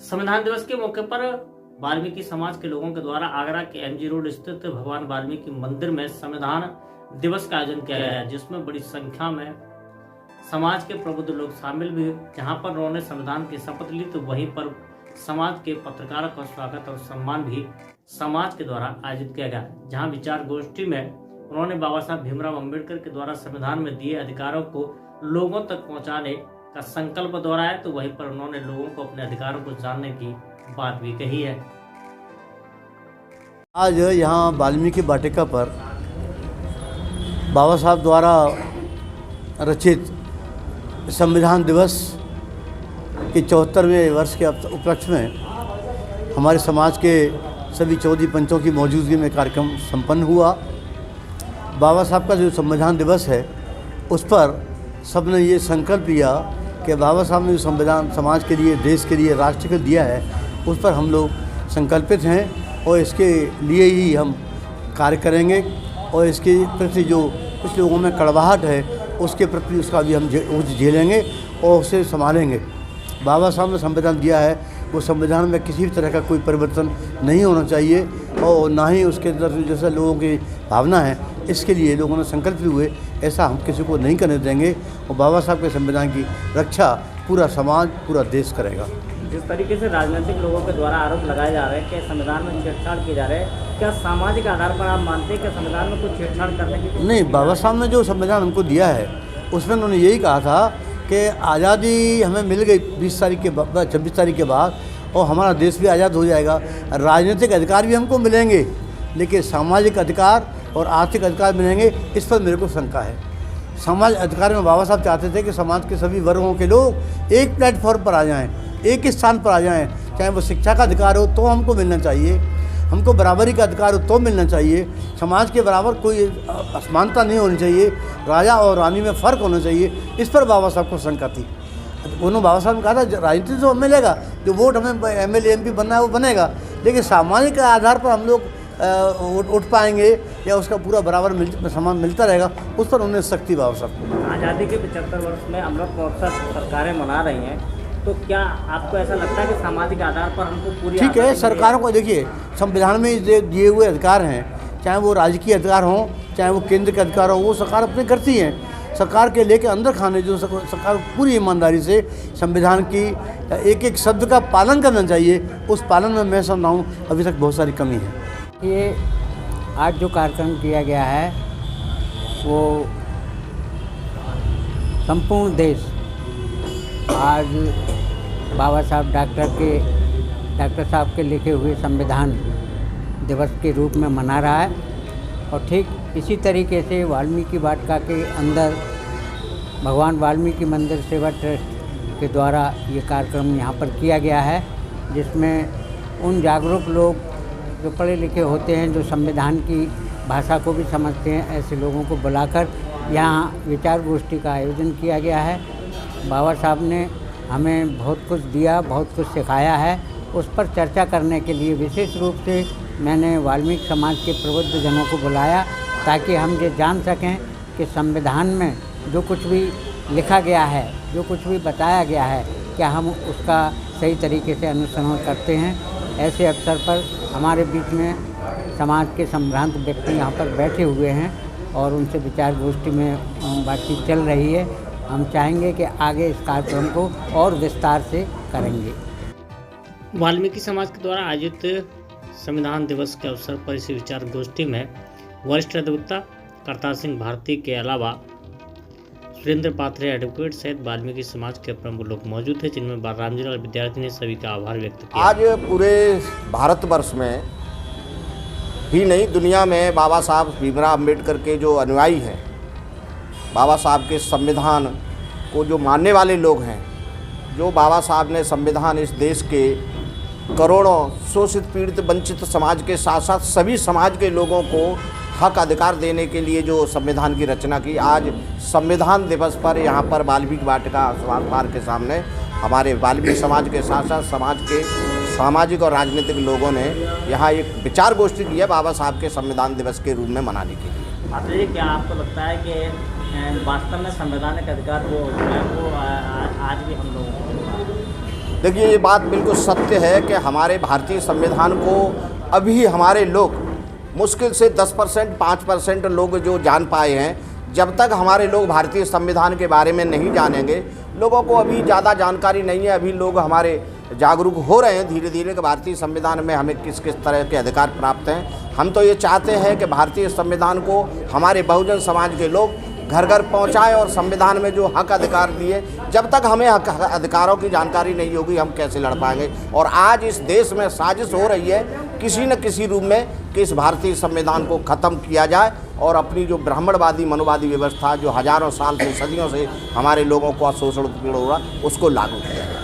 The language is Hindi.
संविधान दिवस के मौके पर वाल्मीकि समाज के लोगों के द्वारा आगरा के एमजी रोड स्थित भगवान वाल्मीकि मंदिर में संविधान दिवस का आयोजन किया गया है, जिसमें बड़ी संख्या में समाज के प्रबुद्ध लोग शामिल भी। जहां पर उन्होंने संविधान की शपथ ली, तो वहीं पर समाज के पत्रकारों का स्वागत और सम्मान भी समाज के द्वारा आयोजित किया गया, जहां विचार गोष्ठी में उन्होंने बाबा साहब भीमराव अम्बेडकर के द्वारा संविधान में दिए अधिकारों को लोगों तक पहुंचाने का संकल्प दोहराया। तो वहीं पर उन्होंने लोगों को अपने अधिकारों को जानने की बात भी कही है। आज यहाँ वाल्मीकि वाटिका पर बाबा साहब द्वारा रचित संविधान दिवस के 74वें वर्ष के उपलक्ष्य में हमारे समाज के सभी 14 पंचों की मौजूदगी में कार्यक्रम संपन्न हुआ। बाबा साहब का जो संविधान दिवस है, उस पर सबने ये संकल्प लिया कि बाबा साहब ने जो संविधान समाज के लिए, देश के लिए, राष्ट्र के लिए दिया है, उस पर हम लोग संकल्पित हैं और इसके लिए ही हम कार्य करेंगे और इसके प्रति जो कुछ लोगों में कड़वाहट है, उसके प्रति उसका भी हम झेलेंगे और उसे संभालेंगे। बाबा साहब ने संविधान दिया है, वो संविधान में किसी भी तरह का कोई परिवर्तन नहीं होना चाहिए और ना ही उसके अंदर जैसा लोगों की भावना है, इसके लिए लोगों ने संकल्प लिए हुए, ऐसा हम किसी को नहीं करने देंगे और बाबा साहब के संविधान की रक्षा पूरा समाज, पूरा देश करेगा। जिस तरीके से राजनीतिक लोगों के द्वारा आरोप लगाए जा रहे हैं कि संविधान में छेड़छाड़ किए जा रहे हैं, क्या सामाजिक आधार पर आप मानते हैं कि संविधान में कुछ छेड़छाड़ करने की? नहीं, बाबा साहब ने जो संविधान हमको दिया है, उसमें उन्होंने यही कहा था कि आज़ादी हमें मिल गई 26 तारीख के बाद और हमारा देश भी आज़ाद हो जाएगा। राजनीतिक अधिकार भी हमको मिलेंगे, लेकिन सामाजिक अधिकार और आर्थिक अधिकार मिलेंगे, इस पर मेरे को शंका है। समाज अधिकार में बाबा साहब चाहते थे कि समाज के सभी वर्गों के लोग एक प्लेटफॉर्म पर आ जाएं, एक ही स्थान पर आ जाएं। चाहे वो शिक्षा का अधिकार हो तो हमको मिलना चाहिए, हमको बराबरी का अधिकार हो तो मिलना चाहिए, समाज के बराबर कोई असमानता नहीं होनी चाहिए, राजा और रानी में फ़र्क होना चाहिए। इस पर बाबा साहब को शंका थी। उन्होंने बाबा साहब ने कहा था राजनीति तो हमें मिलेगा, जो वोट हमें एमएलए एमपी बनना है वो बनेगा, लेकिन सामाजिक आधार पर हम लोग उठ पाएंगे या उसका पूरा बराबर सामान मिलता रहेगा, उस पर उन्होंने सख्ती बाबा साहब को। आज़ादी के 75 वर्ष में अमृत महोत्सव सरकारें मना रही हैं, तो क्या आपको ऐसा लगता है कि सामाजिक आधार पर हमको पूरी? ठीक है, सरकारों को देखिए, संविधान में दिए हुए अधिकार हैं, चाहे वो राजकीय अधिकार हों, चाहे वो केंद्र के अधिकार हों, वो सरकार अपने करती हैं। सरकार के लेके अंदर खाने जो सरकार पूरी ईमानदारी से संविधान की एक एक शब्द का पालन करना चाहिए, उस पालन में मैं समझता हूँ अभी तक बहुत सारी कमी है। ये आज जो कार्यक्रम किया गया है, वो संपूर्ण देश आज बाबा साहब डॉक्टर साहब के लिखे हुए संविधान दिवस के रूप में मना रहा है। और ठीक इसी तरीके से वाल्मीकि वाटिका के अंदर भगवान वाल्मीकि मंदिर सेवा ट्रस्ट के द्वारा ये कार्यक्रम यहाँ पर किया गया है, जिसमें उन जागरूक लोग जो पढ़े लिखे होते हैं, जो संविधान की भाषा को भी समझते हैं, ऐसे लोगों को बुलाकर यहाँ विचार गोष्ठी का आयोजन किया गया है। बाबा साहब ने हमें बहुत कुछ दिया, बहुत कुछ सिखाया है, उस पर चर्चा करने के लिए विशेष रूप से मैंने वाल्मीकि समाज के प्रबुद्ध जनों को बुलाया, ताकि हम ये जान सकें कि संविधान में जो कुछ भी लिखा गया है, जो कुछ भी बताया गया है, क्या हम उसका सही तरीके से अनुसरण करते हैं। ऐसे अवसर पर हमारे बीच में समाज के संभ्रांत व्यक्ति यहाँ पर बैठे हुए हैं और उनसे विचार गोष्ठी में बातचीत चल रही है। हम चाहेंगे कि आगे इस कार्यक्रम को और विस्तार से करेंगे। वाल्मीकि समाज के द्वारा आयोजित संविधान दिवस के अवसर पर इस विचार गोष्ठी में वरिष्ठ अधिवक्ता करतार सिंह भारती के अलावा सुरेंद्र पात्रे एडवोकेट सहित वाल्मीकि समाज के प्रमुख लोग मौजूद थे, जिनमें रामजी लाल विद्यार्थी ने सभी का आभार व्यक्त किया। आज पूरे भारतवर्ष में ही नहीं, दुनिया में बाबा साहब भीमराव अम्बेडकर के जो अनुयायी हैं, बाबा साहब के संविधान को जो मानने वाले लोग हैं, जो बाबा साहब ने संविधान इस देश के करोड़ों शोषित पीड़ित वंचित समाज के साथ साथ सभी समाज के लोगों को हक अधिकार देने के लिए जो संविधान की रचना की, आज संविधान दिवस पर यहाँ पर वाल्मीकि वाटिका समाज पार्क के सामने हमारे वाल्मीकि समाज के साथ साथ समाज के सामाजिक और राजनीतिक लोगों ने यहाँ एक विचार गोष्ठी की है बाबा साहब के संविधान दिवस के रूप में मनाने के लिए। पात्रे जी, क्या आपको लगता है कि वास्तव में संवैधानिक अधिकार वो है वो आज भी हम लोगों को देखिए, ये बात बिल्कुल सत्य है कि हमारे भारतीय संविधान को अभी हमारे लोग मुश्किल से 10% 5% लोग जो जान पाए हैं। जब तक हमारे लोग भारतीय संविधान के बारे में नहीं जानेंगे, लोगों को अभी ज़्यादा जानकारी नहीं है। अभी लोग हमारे जागरूक हो रहे हैं धीरे धीरे कि भारतीय संविधान में हमें किस किस तरह के अधिकार प्राप्त हैं। हम तो ये चाहते हैं कि भारतीय संविधान को हमारे बहुजन समाज के लोग घर घर पहुंचाएं और संविधान में जो हक अधिकार दिए, जब तक हमें हक अधिकारों की जानकारी नहीं होगी हम कैसे लड़ पाएंगे। और आज इस देश में साजिश हो रही है किसी न किसी रूप में कि इस भारतीय संविधान को ख़त्म किया जाए और अपनी जो ब्राह्मणवादी मनोवादी व्यवस्था जो हज़ारों साल से सदियों से हमारे लोगों को शोषण हो रहा उसको लागू किया जाए।